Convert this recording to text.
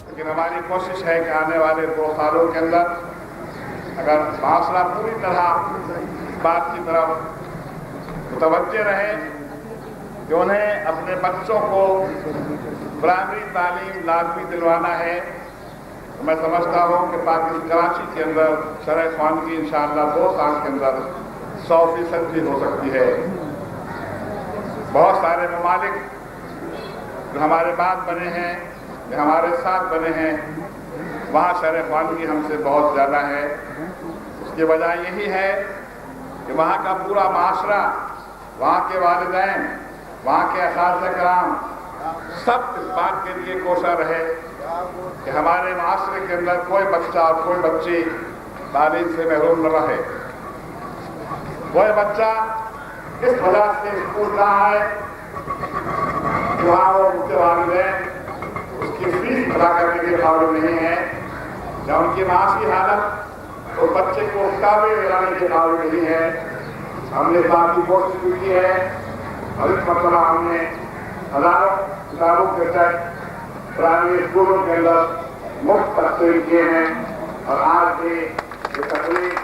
लेकिन हमारी कोशिश है कि आने वाले 2 सालों के अंदर अगर माशरा पूरी तरह बात की तरफ मुतवज्जे रहे कि उन्हें अपने बच्चों को प्राइमरी तालीम लाजमी दिलवाना है, तो मैं समझता हूँ कि पाकिस्तान कराची के अंदर शरह ख़वानगी इंशाअल्लाह 2 साल के अंदर 100% भी हो सकती है। बहुत सारे ममालिक जो हमारे बाद बने हैं, जो हमारे साथ बने हैं, वहाँ शरह ख़वानगी हमसे बहुत ज़्यादा है। उसकी वजह यही है कि वहाँ का पूरा माशरा, वहाँ के वालिदैन, वहाँ के असातिज़ा कराम सब इस बात के लिए कोशा रहे कि हमारे माशरे के अंदर कोई बच्चा और कोई बच्ची तालीम से महरूम न रहे। कोई बच्चा इस वजह से स्कूल रहा है कि वहाँ वो उसके वालिदैन उसकी फीस अदा करने के काबिल नहीं है, या उनकी माशी हालत उस बच्चे को किताबें दिलाने के काबिल नहीं है। हमने इस बात की कोशिश की है और इस मसला हमने हजारों किताबों के सेट प्राइमरी स्कूलों के अंदर मुफ्त तकसीम किए हैं और आज भी ये तकलीफ